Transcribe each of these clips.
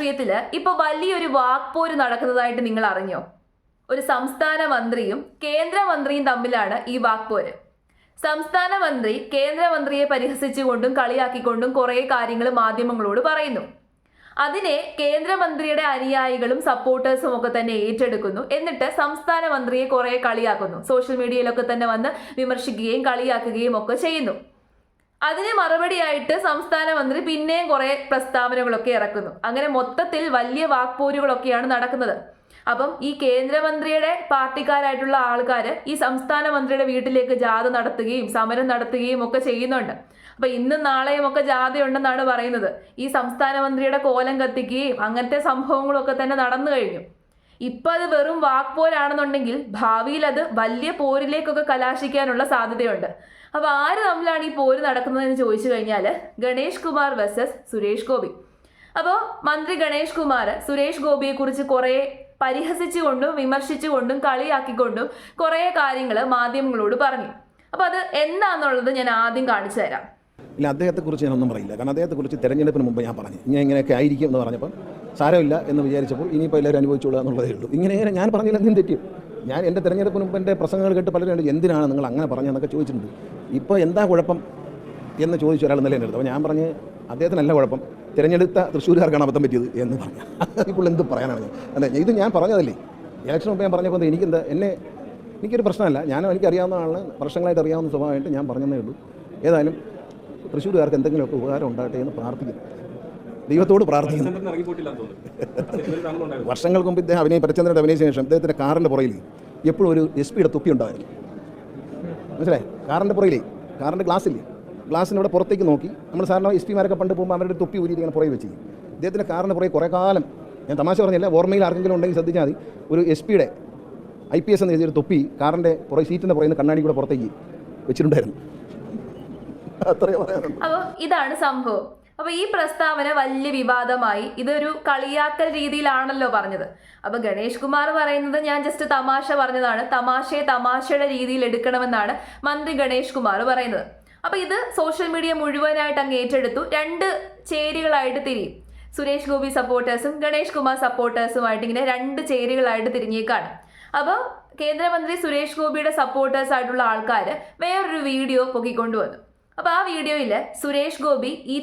രാഷ്ട്രീയത്തിൽ ഇപ്പോൾ വലിയൊരു വാക്പോര് നടക്കുന്നതായിട്ട് നിങ്ങൾ അറിഞ്ഞോ? ഒരു സംസ്ഥാന മന്ത്രിയും കേന്ദ്രമന്ത്രിയും തമ്മിലാണ് ഈ വാക്പോര്. സംസ്ഥാന മന്ത്രി കേന്ദ്രമന്ത്രിയെ പരിഹസിച്ചുകൊണ്ടും കളിയാക്കിക്കൊണ്ടും കുറേ കാര്യങ്ങൾ മാധ്യമങ്ങളോട് പറയുന്നു. അതിനെ കേന്ദ്രമന്ത്രിയുടെ അനുയായികളും സപ്പോർട്ടേഴ്സും ഒക്കെ തന്നെ ഏറ്റെടുക്കുന്നു. എന്നിട്ട് സംസ്ഥാന മന്ത്രിയെ കുറെ കളിയാക്കുന്നു. സോഷ്യൽ മീഡിയയിലൊക്കെ തന്നെ വന്ന് വിമർശിക്കുകയും കളിയാക്കുകയും ഒക്കെ ചെയ്യുന്നു. അതിന് മറുപടിയായിട്ട് സംസ്ഥാന മന്ത്രി പിന്നെയും കുറെ പ്രസ്താവനകളൊക്കെ ഇറക്കുന്നു. അങ്ങനെ മൊത്തത്തിൽ വലിയ വാക്പോരുകളൊക്കെയാണ് നടക്കുന്നത്. അപ്പം ഈ കേന്ദ്രമന്ത്രിയുടെ പാർട്ടിക്കാരായിട്ടുള്ള ആൾക്കാർ ഈ സംസ്ഥാന മന്ത്രിയുടെ വീട്ടിലേക്ക് ജാഥ നടത്തുകയും സമരം നടത്തുകയും ഒക്കെ ചെയ്യുന്നുണ്ട്. അപ്പൊ ഇന്നും നാളെയും ഒക്കെ ജാഥയുണ്ടെന്നാണ് പറയുന്നത്. ഈ സംസ്ഥാന മന്ത്രിയുടെ കോലം കത്തിക്കുകയും അങ്ങനത്തെ സംഭവങ്ങളൊക്കെ തന്നെ നടന്നു കഴിഞ്ഞു. ഇപ്പൊ അത് വെറും വാക്പോരാണെന്നുണ്ടെങ്കിൽ ഭാവിയിൽ അത് വലിയ പോരിലേക്കൊക്കെ കലാശിക്കാനുള്ള സാധ്യതയുണ്ട്. അപ്പൊ ആര് തമ്മിലാണ് ഈ പോര് നടക്കുന്നതെന്ന് ചോദിച്ചു കഴിഞ്ഞാൽ ഗണേഷ് കുമാർ വേഴ്സസ് സുരേഷ് ഗോപി. അപ്പോൾ മന്ത്രി ഗണേഷ് കുമാർ സുരേഷ് ഗോപിയെ കുറിച്ച് കുറെ പരിഹസിച്ചുകൊണ്ടും വിമർശിച്ചുകൊണ്ടും കളിയാക്കിക്കൊണ്ടും കുറേ കാര്യങ്ങൾ മാധ്യമങ്ങളോട് പറഞ്ഞു. അപ്പോൾ അത് എന്താണെന്നുള്ളത് ഞാൻ ആദ്യം കാണിച്ചു തരാം. ഇല്ല, അദ്ദേഹത്തെക്കുറിച്ച് ഞാനൊന്നും പറയില്ല. കാരണം അദ്ദേഹത്തെക്കുറിച്ച് തെരഞ്ഞെടുപ്പിന് മുമ്പ് ഞാൻ പറഞ്ഞു ഇങ്ങനെയൊക്കെ ആയിരിക്കും എന്ന് പറഞ്ഞപ്പോൾ സാരമില്ല എന്ന് വിചാരിച്ചപ്പോൾ ഇനിയിപ്പോൾ എല്ലാവരും അനുഭവിച്ചോളുക എന്നുള്ളതേ ഉള്ളൂ. ഇങ്ങനെ ഞാൻ പറഞ്ഞില്ല, എന്തും തെറ്റും. ഞാൻ എൻ്റെ തെരഞ്ഞെടുപ്പിന് മുമ്പ് എൻ്റെ പ്രസംഗങ്ങൾ കേട്ട് പലരും എന്തിനാണ് നിങ്ങൾ അങ്ങനെ പറഞ്ഞതെന്നൊക്കെ ചോദിച്ചിട്ടുണ്ട്. ഇപ്പോൾ എന്താ കുഴപ്പം എന്ന് ചോദിച്ചു ഒരാൾ നില എടുത്തു. അപ്പോൾ ഞാൻ പറഞ്ഞ് അദ്ദേഹത്തിനല്ല കുഴപ്പം, തിരഞ്ഞെടുത്ത തൃശ്ശൂരുകാർക്കാണ് അബദ്ധം പറ്റിയത് എന്ന് പറഞ്ഞു. ഇപ്പോൾ എന്ത് പറയാനാണ് ഞാൻ? അതെ, ഇത് ഞാൻ പറഞ്ഞതല്ലേ ഇലക്ഷൻ മുമ്പ് ഞാൻ പറഞ്ഞപ്പോൾ എനിക്കൊരു പ്രശ്നമല്ല. എനിക്കറിയാവുന്ന ആളാണ്, വർഷങ്ങളായിട്ട് അറിയാവുന്ന സ്വഭാവമായിട്ട് ഞാൻ പറഞ്ഞതേ ഉള്ളൂ. ഏതായാലും തൃശ്ശൂരുകാർക്ക് എന്തെങ്കിലുമൊക്കെ ഉപകാരം ഉണ്ടാകട്ടെ എന്ന് പ്രാർത്ഥിക്കുന്നു, ദൈവത്തോട് പ്രാർത്ഥിക്കുന്നു. വർഷങ്ങൾക്ക് മുമ്പ് ഇദ്ദേഹം പരചന്ദ്രൻ്റെ അഭിനയിച്ച ശേഷം ഇദ്ദേഹത്തിൻ്റെ കാറിൻ്റെ പുറയിൽ എപ്പോഴും ഒരു SP യുടെ തൊപ്പി ഉണ്ടായിരുന്നു. മനസ്സിലായി? കാറിൻ്റെ പുറയിലേ, കാറിൻ്റെ ഗ്ലാസ്സിനവിടെ പുറത്തേക്ക് നോക്കി നമ്മൾ സാധാരണ SP മാരൊക്കെ പണ്ട് പോകുമ്പോൾ അവരുടെ തൊപ്പി ഊരിയിട്ട് ഇങ്ങനെ പുറകെ വെച്ച്. ഇദ്ദേഹത്തിൻ്റെ കാറിൻ്റെ പുറകെ കുറേ കാലം, ഞാൻ തമാശ പറഞ്ഞില്ല, ഓർമ്മയിൽ ആർക്കെങ്കിലും ഉണ്ടെങ്കിൽ ശ്രദ്ധിച്ചാൽ മതി, ഒരു SP യുടെ IPS എന്ന് എഴുതിയൊരു തൊപ്പി കാറിൻ്റെ പുറകെ സീറ്റിൻ്റെ പുറകെ കണ്ണാടി കൂടെ പുറത്തേക്ക് വെച്ചിട്ടുണ്ടായിരുന്നു. അപ്പോൾ ഇതാണ് സംഭവം. അപ്പൊ ഈ പ്രസ്താവന വലിയ വിവാദമായി. ഇതൊരു കളിയാക്കൽ രീതിയിലാണല്ലോ പറഞ്ഞത്. അപ്പൊ ഗണേഷ് കുമാർ പറയുന്നത് ഞാൻ ജസ്റ്റ് തമാശ പറഞ്ഞതാണ്, തമാശയെ തമാശയുടെ രീതിയിൽ എടുക്കണമെന്നാണ് മന്ത്രി ഗണേഷ് കുമാർ പറയുന്നത്. അപ്പൊ ഇത് സോഷ്യൽ മീഡിയ മുഴുവനായിട്ട് അങ്ങ് ഏറ്റെടുത്തു. രണ്ട് ചേരികളായിട്ട് തിരിയും. സുരേഷ് ഗോപി സപ്പോർട്ടേഴ്സും ഗണേഷ് കുമാർ സപ്പോർട്ടേഴ്സുമായിട്ട് ഇങ്ങനെ രണ്ട് ചേരികളായിട്ട് തിരിഞ്ഞേക്കാണ്. അപ്പോൾ കേന്ദ്രമന്ത്രി സുരേഷ് ഗോപിയുടെ സപ്പോർട്ടേഴ്സ് ആയിട്ടുള്ള ആൾക്കാർ വേറൊരു വീഡിയോ പൊക്കിക്കൊണ്ടുവന്നു. അപ്പോൾ ആ വീഡിയോയിൽ സുരേഷ് ഗോപി ഈ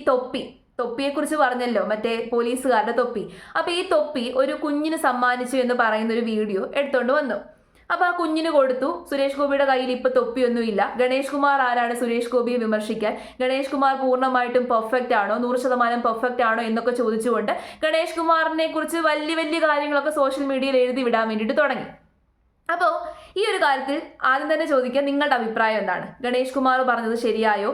തൊപ്പിയെക്കുറിച്ച് പറഞ്ഞല്ലോ, മറ്റേ പോലീസുകാരുടെ തൊപ്പി. അപ്പോൾ ഈ തൊപ്പി ഒരു കുഞ്ഞിന് സമ്മാനിച്ചു എന്ന് പറയുന്ന ഒരു വീഡിയോ എടുത്തുകൊണ്ട് വന്നു. അപ്പോൾ ആ കുഞ്ഞിന് കൊടുത്തു. സുരേഷ് ഗോപിയുടെ കയ്യിൽ ഇപ്പോൾ തൊപ്പിയൊന്നുമില്ല. ഗണേഷ് കുമാർ ആരാണ് സുരേഷ് ഗോപിയെ വിമർശിക്കാൻ? ഗണേഷ് കുമാർ പൂർണ്ണമായിട്ടും പെർഫെക്റ്റ് ആണോ, 100% പെർഫെക്റ്റ് ആണോ എന്നൊക്കെ ചോദിച്ചുകൊണ്ട് ഗണേഷ് കുമാറിനെ കുറിച്ച് വലിയ വലിയ കാര്യങ്ങളൊക്കെ സോഷ്യൽ മീഡിയയിൽ എഴുതി വിടാൻ വേണ്ടിയിട്ട് തുടങ്ങി. അപ്പോൾ ഈ ഒരു കാര്യത്തിൽ ആദ്യം തന്നെ ചോദിക്കുക, നിങ്ങളുടെ അഭിപ്രായം എന്താണ്? ഗണേഷ് കുമാർ പറഞ്ഞത് ശരിയായോ?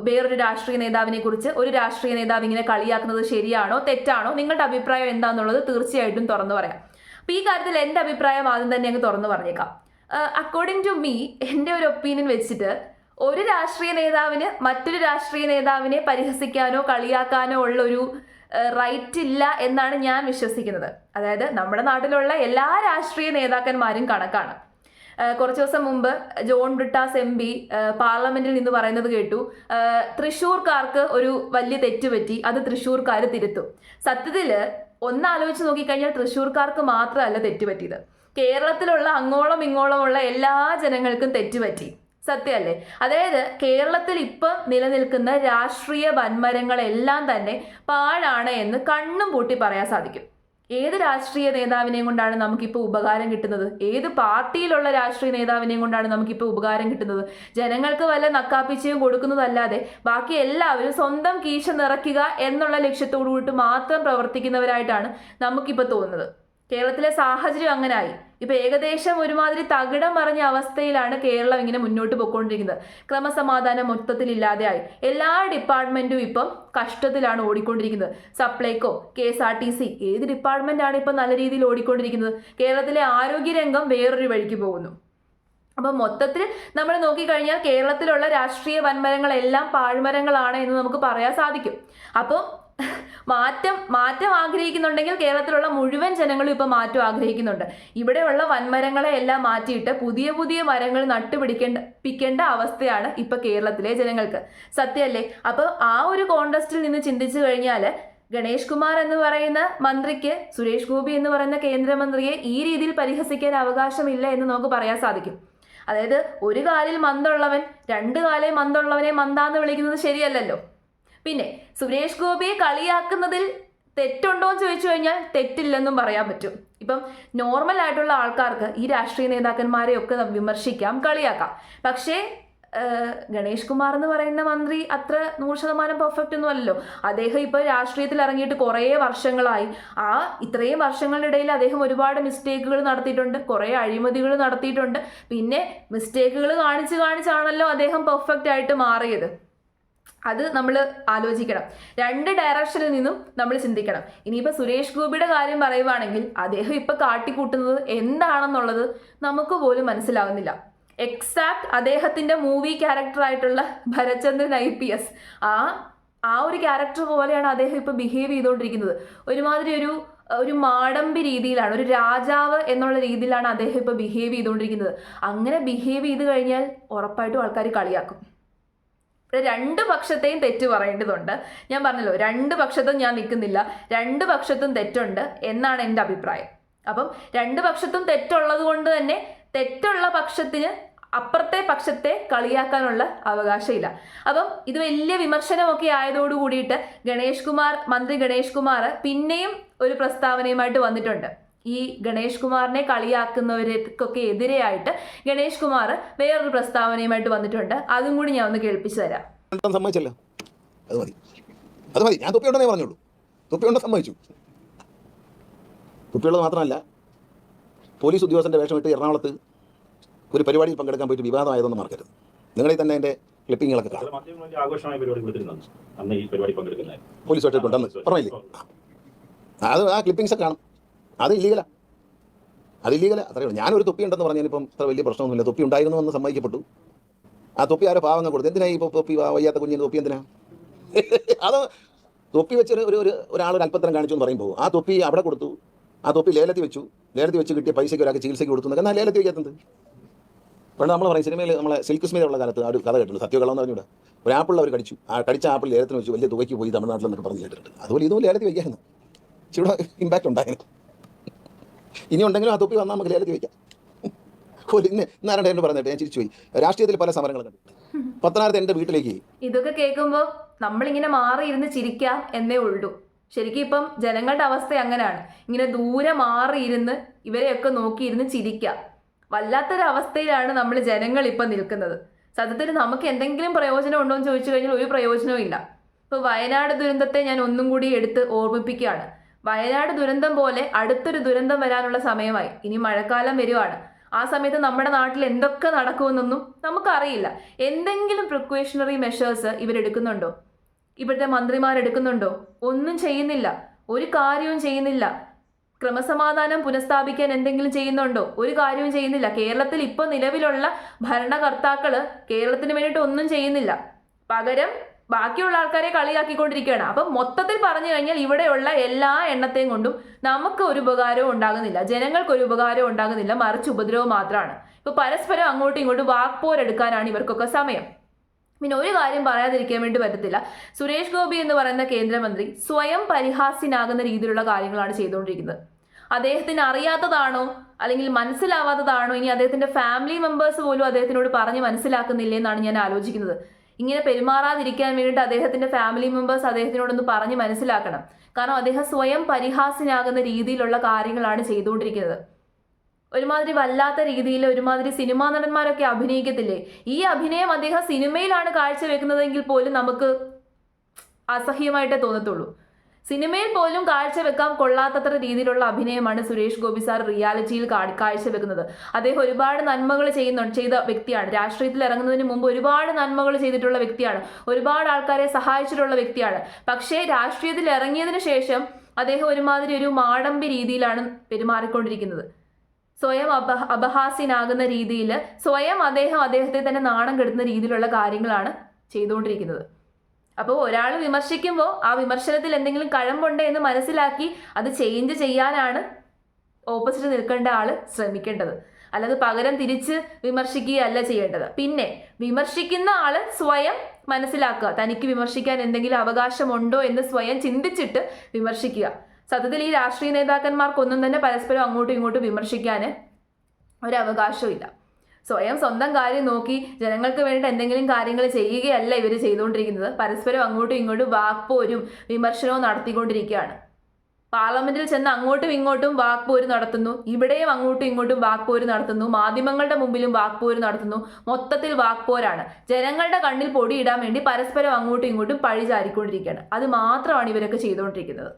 വേറൊരു രാഷ്ട്രീയ നേതാവിനെ കുറിച്ച് ഒരു രാഷ്ട്രീയ നേതാവ് ഇങ്ങനെ കളിയാക്കുന്നത് ശരിയാണോ തെറ്റാണോ? നിങ്ങളുടെ അഭിപ്രായം എന്താണെന്നുള്ളത് തീർച്ചയായിട്ടും തുറന്നു പറയാം. അപ്പോൾ ഈ കാര്യത്തിൽ എൻ്റെ അഭിപ്രായം ആദ്യം തന്നെ അങ്ങ് തുറന്നു പറഞ്ഞേക്കാം. അക്കോർഡിംഗ് ടു മീ, എൻ്റെ ഒരു ഒപ്പീനിയൻ വെച്ചിട്ട് ഒരു രാഷ്ട്രീയ നേതാവിന് മറ്റൊരു രാഷ്ട്രീയ നേതാവിനെ പരിഹസിക്കാനോ കളിയാക്കാനോ ഉള്ള ഒരു റൈറ്റ് ഇല്ല എന്നാണ് ഞാൻ വിശ്വസിക്കുന്നത്. അതായത് നമ്മുടെ നാട്ടിലുള്ള എല്ലാ രാഷ്ട്രീയ നേതാക്കന്മാരും കണക്കാണ്. കുറച്ച് ദിവസം മുമ്പ് ജോൺ ബ്രിട്ടാസ് MP പാർലമെന്റിൽ നിന്ന് പറയുന്നത് കേട്ടു, തൃശ്ശൂർക്കാർക്ക് ഒരു വലിയ തെറ്റുപറ്റി, അത് തൃശ്ശൂർക്കാർ തിരുത്തും. സത്യത്തിൽ ഒന്നാലോചിച്ച് നോക്കിക്കഴിഞ്ഞാൽ തൃശ്ശൂർക്കാർക്ക് മാത്രമല്ല തെറ്റുപറ്റിയത്, കേരളത്തിലുള്ള അങ്ങോളം ഇങ്ങോളമുള്ള എല്ലാ ജനങ്ങൾക്കും തെറ്റുപറ്റി. സത്യമല്ലേ? അതായത് കേരളത്തിൽ ഇപ്പം നിലനിൽക്കുന്ന രാഷ്ട്രീയ വൻമരങ്ങളെല്ലാം തന്നെ പാഴാണ് എന്ന് കണ്ണും പൂട്ടി പറയാൻ സാധിക്കും. ഏത് രാഷ്ട്രീയ നേതാവിനെയും കൊണ്ടാണ് നമുക്കിപ്പോൾ ഉപകാരം കിട്ടുന്നത്? ഏത് പാർട്ടിയിലുള്ള രാഷ്ട്രീയ നേതാവിനെയും കൊണ്ടാണ് നമുക്കിപ്പോൾ ഉപകാരം കിട്ടുന്നത്? ജനങ്ങൾക്ക് വല്ല നക്കാപ്പിച്ചയും കൊടുക്കുന്നതല്ലാതെ ബാക്കി എല്ലാവരും സ്വന്തം കീശ നിറയ്ക്കുക എന്നുള്ള ലക്ഷ്യത്തോടു കൂടി മാത്രം പ്രവർത്തിക്കുന്നവരായിട്ടാണ് നമുക്കിപ്പോൾ തോന്നുന്നത്. കേരളത്തിലെ സാഹചര്യം അങ്ങനായി. ഇപ്പൊ ഏകദേശം ഒരുമാതിരി തകിടം മറിഞ്ഞ അവസ്ഥയിലാണ് കേരളം ഇങ്ങനെ മുന്നോട്ട് പോയിക്കൊണ്ടിരിക്കുന്നത്. ക്രമസമാധാനം മൊത്തത്തിൽ ഇല്ലാതെയായി. എല്ലാ ഡിപ്പാർട്ട്മെന്റും ഇപ്പം കഷ്ടത്തിലാണ് ഓടിക്കൊണ്ടിരിക്കുന്നത്. സപ്ലൈകോ, KSRTC, ഏത് ഡിപ്പാർട്ട്മെന്റാണ് ഇപ്പം നല്ല രീതിയിൽ ഓടിക്കൊണ്ടിരിക്കുന്നത്? കേരളത്തിലെ ആരോഗ്യരംഗം വേറൊരു വഴിക്ക് പോകുന്നു. അപ്പം മൊത്തത്തിൽ നമ്മൾ നോക്കിക്കഴിഞ്ഞാൽ കേരളത്തിലുള്ള രാഷ്ട്രീയ വൻമരങ്ങളെല്ലാം പാഴ്മരങ്ങളാണ് എന്ന് നമുക്ക് പറയാൻ സാധിക്കും. അപ്പം മാറ്റം ആഗ്രഹിക്കുന്നുണ്ടെങ്കിൽ കേരളത്തിലുള്ള മുഴുവൻ ജനങ്ങളും ഇപ്പൊ മാറ്റം ആഗ്രഹിക്കുന്നുണ്ട്. ഇവിടെയുള്ള വൻമരങ്ങളെ എല്ലാം മാറ്റിയിട്ട് പുതിയ പുതിയ മരങ്ങൾ നട്ടുപിടിക്കേണ്ട അവസ്ഥയാണ് ഇപ്പൊ കേരളത്തിലെ ജനങ്ങൾക്ക്. സത്യമല്ലേ? അപ്പൊ ആ ഒരു കോണ്ടസ്റ്റിൽ നിന്ന് ചിന്തിച്ചു കഴിഞ്ഞാൽ ഗണേഷ് കുമാർ എന്ന് പറയുന്ന മന്ത്രിക്ക് സുരേഷ് ഗോപി എന്ന് പറയുന്ന കേന്ദ്രമന്ത്രിയെ ഈ രീതിയിൽ പരിഹസിക്കാൻ അവകാശമില്ല എന്ന് നമുക്ക് പറയാൻ സാധിക്കും. അതായത് ഒരു കാലിൽ മന്ദുള്ളവൻ രണ്ട് കാലിൽ മന്ദുള്ളവനെ മന്ദാന്ന് വിളിക്കുന്നത് ശരിയല്ലല്ലോ. പിന്നെ സുരേഷ് ഗോപിയെ കളിയാക്കുന്നതിൽ തെറ്റുണ്ടോ എന്ന് ചോദിച്ചു കഴിഞ്ഞാൽ തെറ്റില്ലെന്നും പറയാൻ പറ്റും. ഇപ്പം നോർമൽ ആയിട്ടുള്ള ആൾക്കാർക്ക് ഈ രാഷ്ട്രീയ നേതാക്കന്മാരെയൊക്കെ വിമർശിക്കാം, കളിയാക്കാം. പക്ഷേ ഗണേഷ് കുമാർ എന്ന് പറയുന്ന മന്ത്രി അത്ര 100% പെർഫെക്റ്റ് ഒന്നും അല്ലല്ലോ. അദ്ദേഹം ഇപ്പോൾ രാഷ്ട്രീയത്തിൽ ഇറങ്ങിയിട്ട് കുറേ വർഷങ്ങളായി. ഇത്രയും വർഷങ്ങളുടെ ഇടയിൽ അദ്ദേഹം ഒരുപാട് മിസ്റ്റേക്കുകൾ നടത്തിയിട്ടുണ്ട്, കുറേ അഴിമതികൾ നടത്തിയിട്ടുണ്ട്. പിന്നെ മിസ്റ്റേക്കുകൾ കാണിച്ചാണല്ലോ അദ്ദേഹം പെർഫെക്റ്റ് ആയിട്ട് മാറിയത്. അത് നമ്മൾ ആലോചിക്കണം. രണ്ട് ഡയറക്ഷനിൽ നിന്നും നമ്മൾ ചിന്തിക്കണം. ഇനിയിപ്പോൾ സുരേഷ് ഗോപിയുടെ കാര്യം പറയുവാണെങ്കിൽ അദ്ദേഹം ഇപ്പം കാട്ടിക്കൂട്ടുന്നത് എന്താണെന്നുള്ളത് നമുക്ക് പോലും മനസ്സിലാവുന്നില്ല. എക്സാക്ട് അദ്ദേഹത്തിൻ്റെ മൂവി ക്യാരക്ടറായിട്ടുള്ള ഭരചന്ദ്രൻ IPS ആ ഒരു ക്യാരക്ടർ പോലെയാണ് അദ്ദേഹം ഇപ്പോൾ ബിഹേവ് ചെയ്തുകൊണ്ടിരിക്കുന്നത്. ഒരുമാതിരി ഒരു മാടമ്പി രീതിയിലാണ്, ഒരു രാജാവ് എന്നുള്ള രീതിയിലാണ് അദ്ദേഹം ഇപ്പോൾ ബിഹേവ് ചെയ്തുകൊണ്ടിരിക്കുന്നത്. അങ്ങനെ ബിഹേവ് ചെയ്ത് കഴിഞ്ഞാൽ ഉറപ്പായിട്ടും ആൾക്കാർ കളിയാക്കും. രണ്ട് പക്ഷത്തെയും തെറ്റ് പറയേണ്ടതുണ്ട്. ഞാൻ പറഞ്ഞല്ലോ, രണ്ട് പക്ഷത്തും ഞാൻ നിൽക്കുന്നില്ല, രണ്ട് പക്ഷത്തും തെറ്റുണ്ട് എന്നാണ് എൻ്റെ അഭിപ്രായം. അപ്പം രണ്ട് പക്ഷത്തും തെറ്റുള്ളത് കൊണ്ട് തന്നെ തെറ്റുള്ള പക്ഷത്തിന് അപ്പുറത്തെ പക്ഷത്തെ കളിയാക്കാനുള്ള അവകാശമില്ല. അപ്പം ഇത് വലിയ വിമർശനമൊക്കെ ആയതോടു കൂടിയിട്ട് മന്ത്രി ഗണേഷ് കുമാർ പിന്നെയും ഒരു പ്രസ്താവനയുമായിട്ട് വന്നിട്ടുണ്ട്. ഈ ഗണേഷ് കുമാറിനെ കളിയാക്കുന്നവർക്കൊക്കെ എതിരെയായിട്ട് ഗണേഷ് കുമാർ വേറൊരു പ്രസ്താവനയുമായിട്ട് വന്നിട്ടുണ്ട്. അതും കൂടി ഞാൻ ഒന്ന് കേൾപ്പിച്ചു തരാം. സമ്മതിച്ചല്ലോ, അത് മതി. ഞാൻ തൊപ്പിയുണ്ടെന്നേ പറഞ്ഞുള്ളൂ. തൊപ്പിയുണ്ട്, സമ്മതിച്ചു. തൊപ്പിയുള്ളത് മാത്രമല്ല, പോലീസ് ഉദ്യോഗസ്ഥൻ്റെ വേഷമിട്ട് എറണാകുളത്ത് ഒരു പരിപാടിയിൽ പങ്കെടുക്കാൻ പോയിട്ട് വിവാദമായതൊന്നും മറക്കരുത്. നിങ്ങളിൽ തന്നെ എൻ്റെ ക്ലിപ്പിങ്ങുകളൊക്കെ കാണാം. പോലീസ് വെച്ചിട്ടുണ്ടെന്ന് പറഞ്ഞില്ലേ? ആ ക്ലിപ്പിങ്സ് ഒക്കെ കാണും. അത് ഇല്ലീഗലാ, അത്രയേ ഉള്ളൂ. ഞാനൊരു തൊപ്പി ഉണ്ടെന്ന് പറഞ്ഞാലിപ്പം ഇത്ര വലിയ പ്രശ്നമൊന്നുമില്ല. തൊപ്പി ഉണ്ടായിരുന്നു എന്ന് സമ്മതിക്കപ്പെട്ടു. ആ തൊപ്പി ആരോ പാവങ്ങൾ കൊടുത്തു. എന്തിനാ ഇപ്പോൾ തൊപ്പി വയ്യാത്ത കുഞ്ഞിന് തൊപ്പി എന്തിനാ? അത് തൊപ്പി വെച്ച് ഒരാളൊരു അല്പത്തരം കാണിച്ചു എന്ന് പറയുമ്പോൾ ആ തൊപ്പി അവിടെ കൊടുത്തു. ആ തൊപ്പി ലേലത്തിൽ വെച്ച് കിട്ടിയ പൈസയ്ക്ക് ഒരാൾക്ക് ചികിത്സയ്ക്ക് കൊടുത്തു. എന്നാൽ ലേലത്തിൽ വയ്ക്കാത്തത് പണ്ട് നമ്മൾ പറയും, സിനിമയിൽ നമ്മളെ സിൽക്ക് സ്മിതയുള്ള കാലത്ത് ആ ഒരു കഥ കേട്ടിട്ടുണ്ട്. സത്യകളെന്ന് പറഞ്ഞൂടെ, ഒരു ആപ്പിൾ അവർ കടിച്ചു. ആ കടിച്ച ആപ്പിൾ ലേലത്തിന് വെച്ച് വലിയ തുകയ്ക്ക് പോയി തമിഴ്നാട്ടിൽ എന്നൊക്കെ പറഞ്ഞ് കേട്ടിട്ടുണ്ട്. അതുപോലെ ഇതും ലേലത്തിൽ വയ്ക്കായിരുന്നു. ഇവിടെ ഇമ്പാക്റ്റ് ഉണ്ടായിരുന്നു. ഇനി ഉണ്ടെങ്കിലും ആ തൊപ്പി വന്നാൽ നമുക്ക് ലേലത്തിൽ വയ്ക്കാം. ഇന്നാരാണ്ട് എന്നോട് പറഞ്ഞിട്ട് ഞാൻ ചിരിച്ചു പോയി. രാഷ്ട്രീയത്തിൽ പല സമരങ്ങളും കണ്ടിട്ടുണ്ട്. പത്തനാപുരത്ത് എൻ്റെ വീട്ടിലേക്ക് ഇതൊക്കെ കേൾക്കുമ്പോൾ നമ്മളിങ്ങനെ മാറിയിരുന്ന് ചിരിക്കാം എന്നേ ഉള്ളൂ. ശരിക്കും ഇപ്പം ജനങ്ങളുടെ അവസ്ഥ അങ്ങനെയാണ്. ഇങ്ങനെ ദൂരെ മാറിയിരുന്ന് ഇവരെയൊക്കെ നോക്കിയിരുന്ന് ചിരിക്കാം. വല്ലാത്തൊരവസ്ഥയിലാണ് നമ്മൾ ജനങ്ങൾ ഇപ്പം നിൽക്കുന്നത്. സത്യത്തിൽ നമുക്ക് എന്തെങ്കിലും പ്രയോജനം ഉണ്ടോ എന്ന് ചോദിച്ചു കഴിഞ്ഞാൽ ഒരു പ്രയോജനവും ഇല്ല. ഇപ്പോൾ വയനാട് ദുരന്തത്തെ ഞാൻ ഒന്നും കൂടി എടുത്ത് ഓർമ്മിപ്പിക്കുകയാണ്. വയനാട് ദുരന്തം പോലെ അടുത്തൊരു ദുരന്തം വരാനുള്ള സമയമായി. ഇനി മഴക്കാലം വരുവാണ്. ആ സമയത്ത് നമ്മുടെ നാട്ടിൽ എന്തൊക്കെ നടക്കുമെന്നൊന്നും നമുക്കറിയില്ല. എന്തെങ്കിലും പ്രിക്കോഷണറി മെഷേഴ്സ് ഇവരെടുക്കുന്നുണ്ടോ? ഇവിടുത്തെ മന്ത്രിമാരെടുക്കുന്നുണ്ടോ? ഒന്നും ചെയ്യുന്നില്ല, ഒരു കാര്യവും ചെയ്യുന്നില്ല. ക്രമസമാധാനം പുനഃസ്ഥാപിക്കാൻ എന്തെങ്കിലും ചെയ്യുന്നുണ്ടോ? ഒരു കാര്യവും ചെയ്യുന്നില്ല. കേരളത്തിൽ ഇപ്പോൾ നിലവിലുള്ള ഭരണകർത്താക്കൾ കേരളത്തിന് വേണ്ടിയിട്ട് ഒന്നും ചെയ്യുന്നില്ല. പകരം ബാക്കിയുള്ള ആൾക്കാരെ കളിയാക്കിക്കൊണ്ടിരിക്കുകയാണ്. അപ്പം മൊത്തത്തിൽ പറഞ്ഞു കഴിഞ്ഞാൽ ഇവിടെയുള്ള എല്ലാ എണ്ണത്തെയും കൊണ്ടും നമുക്ക് ഒരു ഉപകാരവും ഉണ്ടാകുന്നില്ല, ജനങ്ങൾക്കൊരു ഉപകാരവും ഉണ്ടാകുന്നില്ല, മറിച്ച് ഉപദ്രവം മാത്രമാണ്. ഇപ്പോൾ പരസ്പരം അങ്ങോട്ടും ഇങ്ങോട്ടും വാക്പോരെടുക്കാനാണ് ഇവർക്കൊക്കെ സമയം. പിന്നെ ഒരു കാര്യം പറയാതിരിക്കാൻ വേണ്ടി പറ്റത്തില്ല. സുരേഷ് ഗോപി എന്ന് പറയുന്ന കേന്ദ്രമന്ത്രി സ്വയം പരിഹാസ്യനാകുന്ന രീതിയിലുള്ള കാര്യങ്ങളാണ് ചെയ്തുകൊണ്ടിരിക്കുന്നത്. അദ്ദേഹത്തിന് അറിയാത്തതാണോ അല്ലെങ്കിൽ മനസ്സിലാവാത്തതാണോ, ഇനി അദ്ദേഹത്തിന്റെ ഫാമിലി മെമ്പേഴ്സ് പോലും അദ്ദേഹത്തിനോട് പറഞ്ഞ് മനസ്സിലാക്കുന്നില്ലേ എന്നാണ് ഞാൻ ആലോചിക്കുന്നത്. ഇങ്ങനെ പെരുമാറാതിരിക്കാൻ വേണ്ടിയിട്ട് അദ്ദേഹത്തിന്റെ ഫാമിലി മെമ്പേഴ്സ് അദ്ദേഹത്തിനോടൊന്ന് പറഞ്ഞ് മനസ്സിലാക്കണം. കാരണം അദ്ദേഹം സ്വയം പരിഹാസ്യനാകുന്ന രീതിയിലുള്ള കാര്യങ്ങളാണ് ചെയ്തുകൊണ്ടിരിക്കുന്നത്. ഒരുമാതിരി വല്ലാത്ത രീതിയിൽ ഒരുമാതിരി സിനിമാ നടന്മാരൊക്കെ അഭിനയിക്കത്തില്ലേ, ഈ അഭിനയം അദ്ദേഹം സിനിമയിലാണ് കാഴ്ചവെക്കുന്നതെങ്കിൽ പോലും നമുക്ക് അസഹ്യമായിട്ടേ തോന്നത്തുള്ളൂ. സിനിമയിൽ പോലും കാഴ്ചവെക്കാൻ കൊള്ളാത്തത്ര രീതിയിലുള്ള അഭിനയമാണ് സുരേഷ് ഗോപി സാർ റിയാലിറ്റിയിൽ കാഴ്ചവെക്കുന്നത്. അദ്ദേഹം ഒരുപാട് നന്മകൾ ചെയ്ത വ്യക്തിയാണ്. രാഷ്ട്രീയത്തിൽ ഇറങ്ങുന്നതിന് മുമ്പ് ഒരുപാട് നന്മകൾ ചെയ്തിട്ടുള്ള വ്യക്തിയാണ്. ഒരുപാട് ആൾക്കാരെ സഹായിച്ചിട്ടുള്ള വ്യക്തിയാണ്. പക്ഷേ രാഷ്ട്രീയത്തിൽ ഇറങ്ങിയതിന് ശേഷം അദ്ദേഹം ഒരുമാതിരി ഒരു മാടമ്പി രീതിയിലാണ് പെരുമാറിക്കൊണ്ടിരിക്കുന്നത്. സ്വയം അപഹാസ്യനാകുന്ന രീതിയിൽ സ്വയം അദ്ദേഹത്തെ തന്നെ നാണം കെടുത്തുന്ന രീതിയിലുള്ള കാര്യങ്ങളാണ് ചെയ്തുകൊണ്ടിരിക്കുന്നത്. അപ്പോൾ ഒരാൾ വിമർശിക്കുമ്പോൾ ആ വിമർശനത്തിൽ എന്തെങ്കിലും കഴമ്പുണ്ട് എന്ന് മനസ്സിലാക്കി അത് ചേഞ്ച് ചെയ്യാനാണ് ഓപ്പോസിറ്റ് നിൽക്കേണ്ട ആൾ ശ്രമിക്കേണ്ടത്. അല്ലാതെ പകരം തിരിച്ച് വിമർശിക്കുകയല്ല ചെയ്യേണ്ടത്. പിന്നെ വിമർശിക്കുന്ന ആള് സ്വയം മനസ്സിലാക്കുക, തനിക്ക് വിമർശിക്കാൻ എന്തെങ്കിലും അവകാശമുണ്ടോ എന്ന് സ്വയം ചിന്തിച്ചിട്ട് വിമർശിക്കുക. സത്യത്തിൽ ഈ രാഷ്ട്രീയ നേതാക്കന്മാർക്കൊന്നും തന്നെ പരസ്പരം അങ്ങോട്ടും ഇങ്ങോട്ടും വിമർശിക്കാൻ ഒരവകാശമില്ല. സ്വന്തം കാര്യം നോക്കി ജനങ്ങൾക്ക് വേണ്ടി എന്തെങ്കിലും കാര്യങ്ങൾ ചെയ്യുകയല്ല ഇവർ ചെയ്തുകൊണ്ടിരിക്കുന്നത്. പരസ്പരം അങ്ങോട്ടും ഇങ്ങോട്ടും വാക്പോരും വിമർശനവും നടത്തിക്കൊണ്ടിരിക്കുകയാണ്. പാർലമെന്റിൽ ചെന്ന് അങ്ങോട്ടും ഇങ്ങോട്ടും വാക്പോര് നടത്തുന്നു, ഇവിടെയും അങ്ങോട്ടും ഇങ്ങോട്ടും വാക്പോര് നടത്തുന്നു, മാധ്യമങ്ങളുടെ മുമ്പിലും വാക്പോര് നടത്തുന്നു. മൊത്തത്തിൽ വാക്പോരാണ്. ജനങ്ങളുടെ കണ്ണിൽ പൊടിയിടാൻ വേണ്ടി പരസ്പരം അങ്ങോട്ടും ഇങ്ങോട്ടും പഴി ചാരിക്കൊണ്ടിരിക്കുകയാണ്. അത് മാത്രമാണ് ഇവരൊക്കെ ചെയ്തുകൊണ്ടിരിക്കുന്നത്.